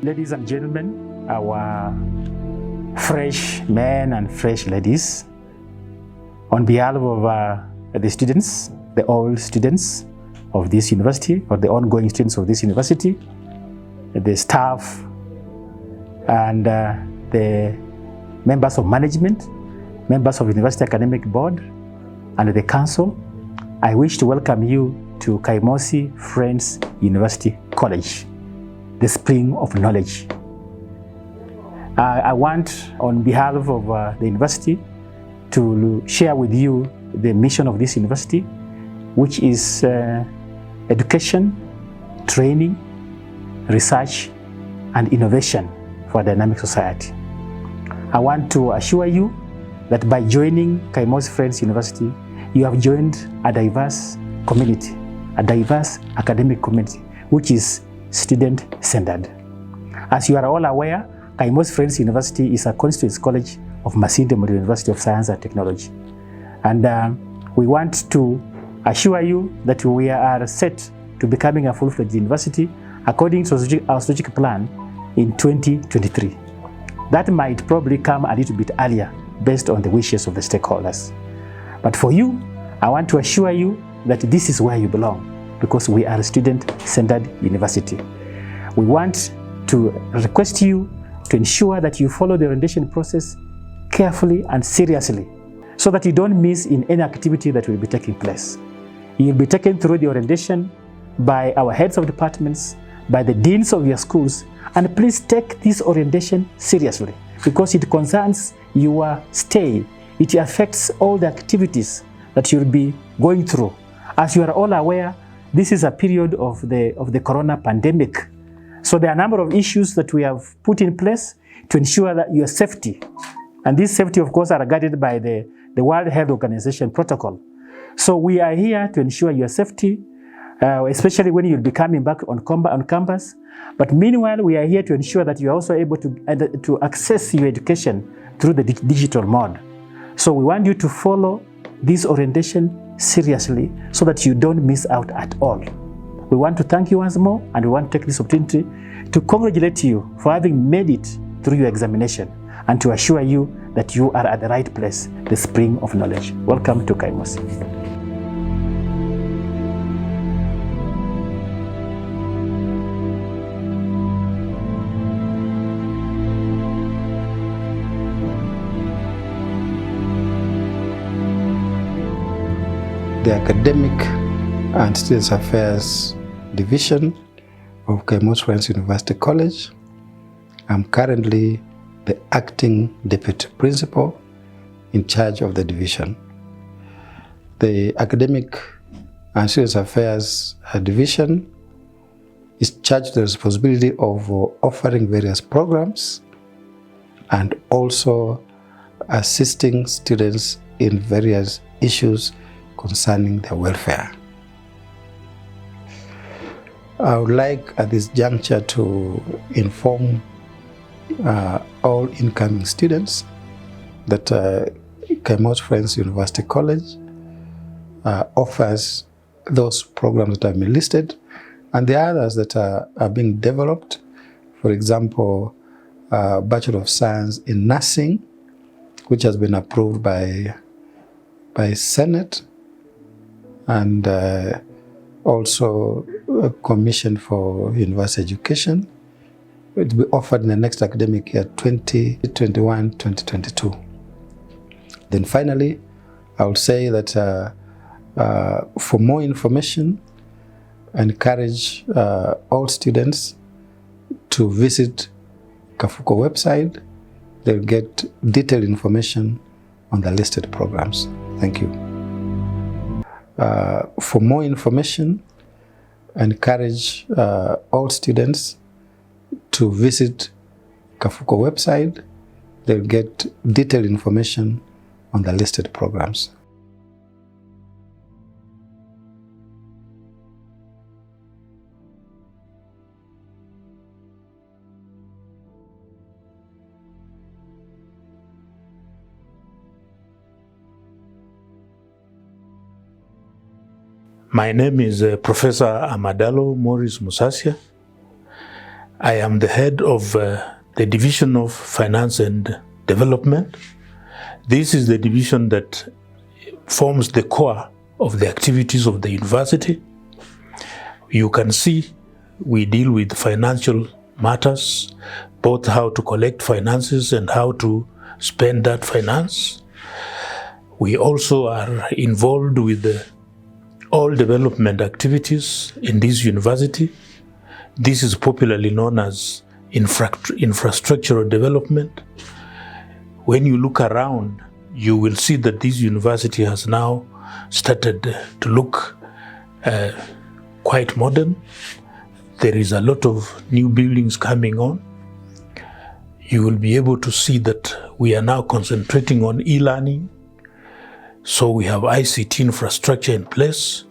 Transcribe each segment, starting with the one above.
Ladies and gentlemen, our fresh men and fresh ladies, on behalf of the students, the old students of this university, or the ongoing students of this university, the staff, and the members of management, members of University Academic Board, and the council, I wish to welcome you to Kaimosi Friends University College, the spring of knowledge. I want, on behalf of the university, to share with you the mission of this university, which is education, training, research, and innovation for a dynamic society. I want to assure you that by joining Kaimosi Friends University, you have joined a diverse community, a diverse academic community, which is student-centered. As you are all aware, Kaimosi Friends University is a constituent college of Masinde Muliro University of Science and Technology. And we want to assure you that we are set to becoming a full-fledged university according to our strategic plan in 2023. That might probably come a little bit earlier based on the wishes of the stakeholders. But for you, I want to assure you that this is where you belong, because we are a student-centered university. We want to request you to ensure that you follow the orientation process carefully and seriously, so that you don't miss in any activity that will be taking place. You'll be taken through the orientation by our heads of departments, by the deans of your schools, and please take this orientation seriously, because it concerns your stay. It affects all the activities that you'll be going through. As you are all aware, this is a period of the corona pandemic. So there are a number of issues that we have put in place to ensure that your safety, and this safety of course are guided by the World Health Organization protocol. So we are here to ensure your safety, especially when you'll be coming back on campus. But meanwhile, we are here to ensure that you are also able to access your education through the digital mode. So we want you to follow this orientation seriously so that you don't miss out at all. We want to thank you once more, and we want to take this opportunity to congratulate you for having made it through your examination, and to assure you that you are at the right place, the spring of knowledge. Welcome to Kaimosi. The Academic and Students Affairs Division of Kaimosi Friends University College. I'm currently the acting deputy principal in charge of the division. The Academic and Students Affairs Division is charged with the responsibility of offering various programs and also assisting students in various issues concerning their welfare. I would like at this juncture to inform all incoming students that Kaimosi Friends University College offers those programs that have been listed, and the others that are being developed. For example, Bachelor of Science in Nursing, which has been approved by Senate, and also a Commission for University Education. It will be offered in the next academic year, 2021-2022. Then finally, I would say that for more information, I encourage all students to visit KAFUCO website. They'll get detailed information on the listed programs. Thank you. For more information, I encourage all students to visit KAFUCO website. They'll get detailed information on the listed programs. My name is Professor Amadalo Maurice Musasia. I am the head of the Division of Finance and Development. This is the division that forms the core of the activities of the university. You can see we deal with financial matters, both how to collect finances and how to spend that finance. We also are involved with all development activities in this university. This is popularly known as infrastructural development. When you look around, you will see that this university has now started to look quite modern. There is a lot of new buildings coming on. You will be able to see that we are now concentrating on e-learning. So we have ICT infrastructure in place.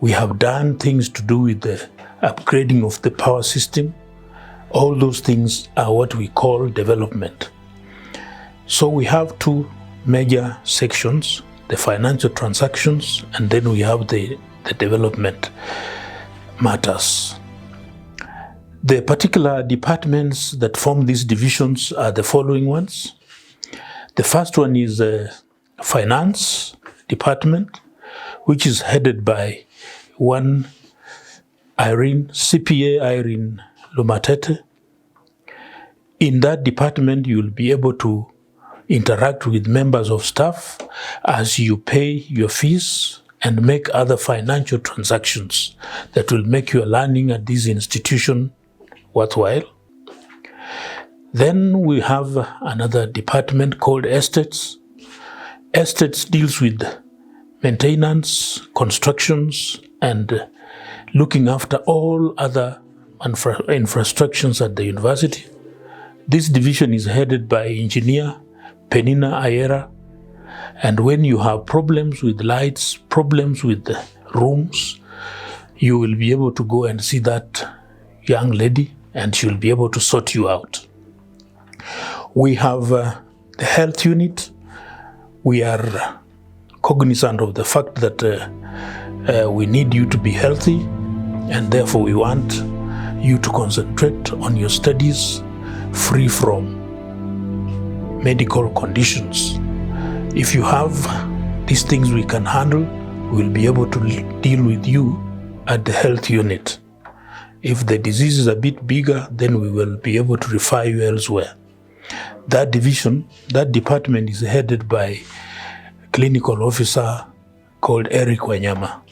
We have done things to do with the upgrading of the power system. All those things are what we call development. So we have two major sections, the financial transactions, and then we have the development matters. The particular departments that form these divisions are the following ones. The first one is the finance department, which is headed by one CPA Irene Lumatete. In that department, you'll be able to interact with members of staff as you pay your fees and make other financial transactions that will make your learning at this institution worthwhile. Then we have another department called estates. Estates deals with maintenance, constructions, and looking after all other infrastructures at the university. This division is headed by Engineer Penina Ayera, and when you have problems with lights, problems with the rooms, you will be able to go and see that young lady and she will be able to sort you out. We have the health unit. We are cognizant of the fact that we need you to be healthy, and therefore we want you to concentrate on your studies free from medical conditions. If you have these things we can handle, we'll be able to deal with you at the health unit. If the disease is a bit bigger, then we will be able to refer you elsewhere. That department is headed by a clinical officer called Eric Wanyama.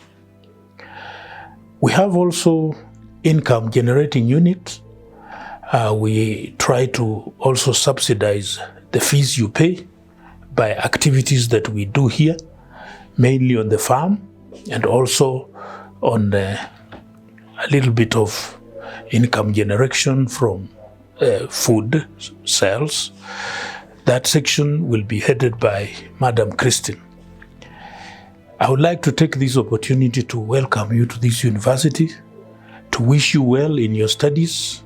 We have also income generating unit. We try to also subsidize the fees you pay by activities that we do here, mainly on the farm and also on a little bit of income generation from food sales. That section will be headed by Madam Christine. I would like to take this opportunity to welcome you to this university, to wish you well in your studies.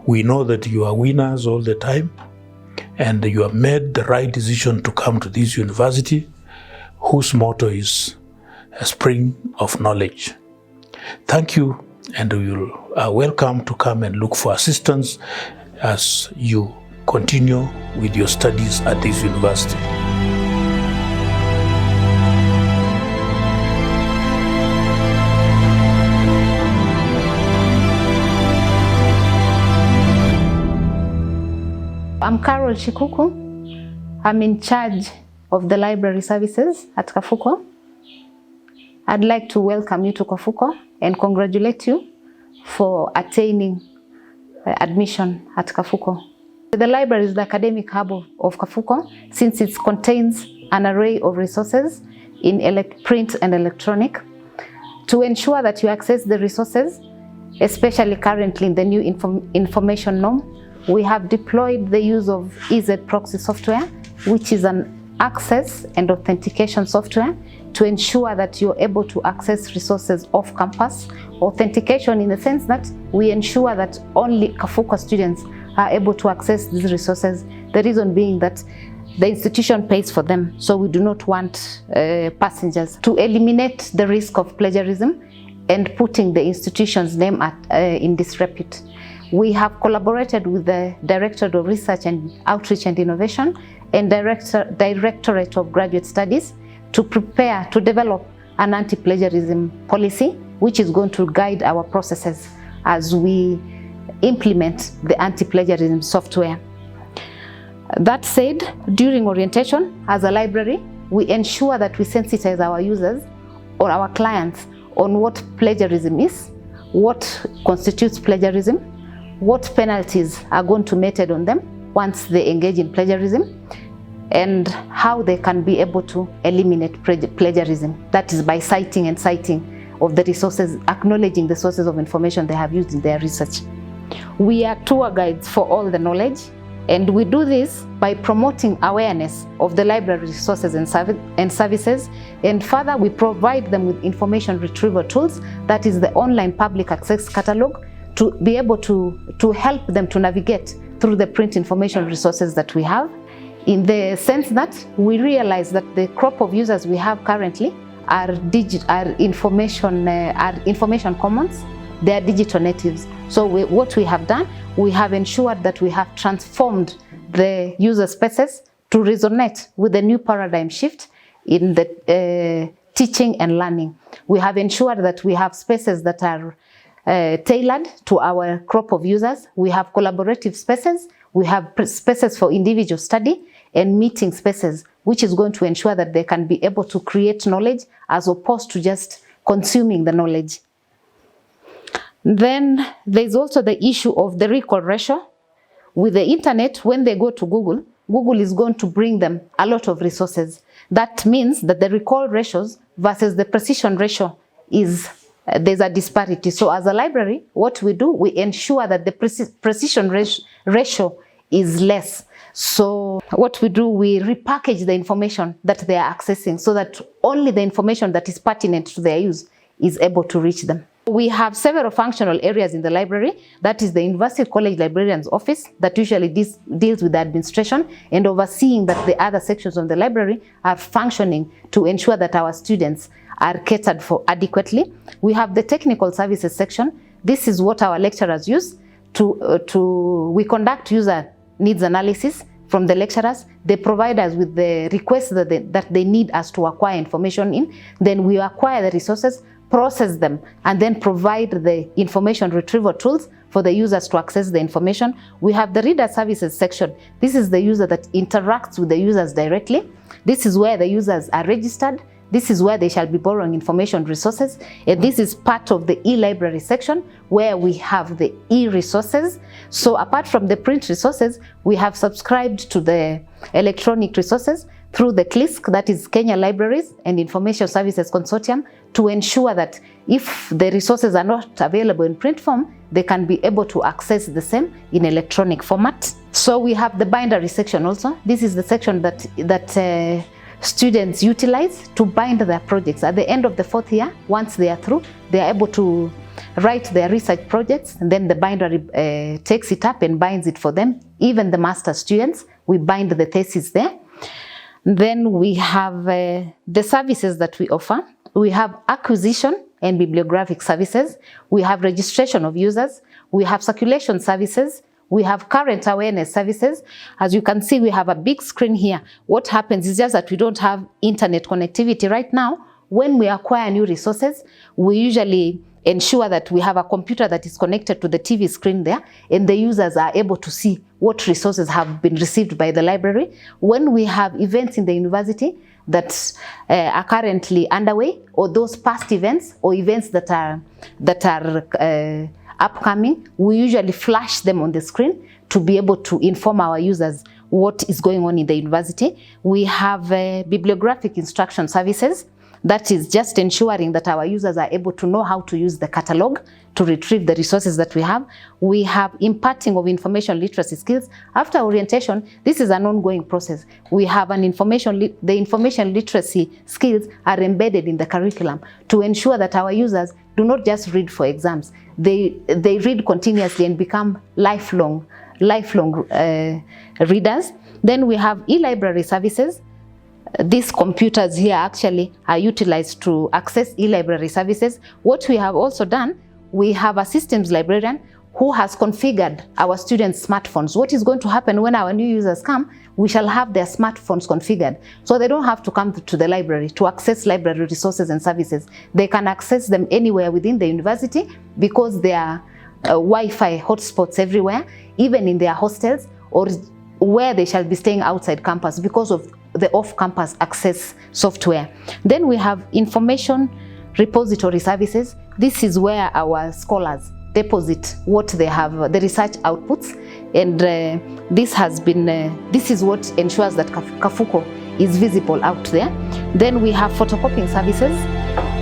We know that you are winners all the time, and you have made the right decision to come to this university, whose motto is a spring of knowledge. Thank you, and you are welcome to come and look for assistance as you continue with your studies at this university. I'm Carol Chikuku. I'm in charge of the library services at KAFUCO. I'd like to welcome you to KAFUCO and congratulate you for attaining admission at KAFUCO. The library is the academic hub of KAFUCO since it contains an array of resources in print and electronic. To ensure that you access the resources, especially currently in the new information norm, we have deployed the use of EZ proxy software, which is an access and authentication software to ensure that you're able to access resources off campus. Authentication in the sense that we ensure that only KAFUCO students are able to access these resources. The reason being that the institution pays for them, so we do not want passengers to eliminate the risk of plagiarism and putting the institution's name in disrepute. We have collaborated with the Directorate of Research and Outreach and Innovation and Directorate of Graduate Studies to prepare, to develop an anti-plagiarism policy, which is going to guide our processes as we implement the anti-plagiarism software. That said, during orientation as a library, we ensure that we sensitize our users or our clients on what plagiarism is, what constitutes plagiarism, what penalties are going to be meted on them once they engage in plagiarism, and how they can be able to eliminate plagiarism. That is by citing and citing of the resources, acknowledging the sources of information they have used in their research. We are tour guides for all the knowledge, and we do this by promoting awareness of the library resources and services, and further we provide them with information retrieval tools, that is the online public access catalog, to be able to help them to navigate through the print information resources that we have, in the sense that we realize that the crop of users we have currently are information commons. They are digital natives. So what we have done, we have ensured that we have transformed the user spaces to resonate with the new paradigm shift in the teaching and learning. We have ensured that we have spaces that are tailored to our crop of users. We have collaborative spaces. We have spaces for individual study and meeting spaces, which is going to ensure that they can be able to create knowledge as opposed to just consuming the knowledge. Then there's also the issue of the recall ratio. With the internet, when they go to Google, Google is going to bring them a lot of resources. That means that the recall ratios versus the precision ratio is, there's a disparity. So as a library, what we do, we ensure that the precision ratio is less. So what we do, we repackage the information that they are accessing so that only the information that is pertinent to their use is able to reach them. We have several functional areas in the library. That is the University College Librarian's Office that usually deals with the administration and overseeing that the other sections of the library are functioning to ensure that our students are catered for adequately. We have the Technical Services section. This is what our lecturers use we conduct user needs analysis from the lecturers. They provide us with the requests that they need us to acquire information in. Then we acquire the resources, process them, and then provide the information retrieval tools for the users to access the information. We have the Reader Services section. This is the user that interacts with the users directly. This is where the users are registered. This is where they shall be borrowing information resources. And this is part of the e-library section where we have the e-resources. So apart from the print resources, we have subscribed to the electronic resources through the CLISC, that is Kenya Libraries and Information Services Consortium, to ensure that if the resources are not available in print form, they can be able to access the same in electronic format. So we have the bindery section also. This is the section that students utilize to bind their projects. At the end of the 4th year, once they are through, they are able to write their research projects, and then the bindery takes it up and binds it for them. Even the master students, we bind the thesis there. Then we have the services that we offer. We have acquisition and bibliographic services. We have registration of users. We have circulation services. We have current awareness services. As you can see, we have a big screen here. What happens is just that we don't have internet connectivity right now. When we acquire new resources, we usually ensure that we have a computer that is connected to the TV screen there, and the users are able to see what resources have been received by the library. When we have events in the university that are currently underway, or those past events or events that are upcoming, we usually flash them on the screen to be able to inform our users what is going on in the university. We have bibliographic instruction services. That is just ensuring that our users are able to know how to use the catalog to retrieve the resources that we have. We have imparting of information literacy skills. After orientation, this is an ongoing process. We have the information literacy skills are embedded in the curriculum to ensure that our users do not just read for exams. They read continuously and become lifelong readers. Then we have e-library services. These computers here actually are utilized to access e-library services. What we have also done, we have a systems librarian who has configured our students' smartphones. What is going to happen when our new users come? We shall have their smartphones configured, so they don't have to come to the library to access library resources and services. They can access them anywhere within the university because there are Wi-Fi hotspots everywhere, even in their hostels or where they shall be staying outside campus because of the off-campus access software. Then we have information repository services. This is where our scholars deposit what they have, the research outputs, and this is what ensures that KAFUCO is visible out there. Then we have photocopying services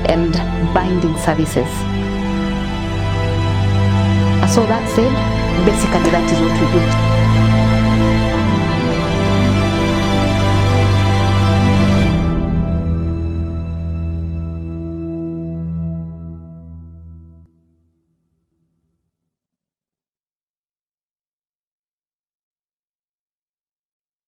and binding services. So that said, basically that is what we do.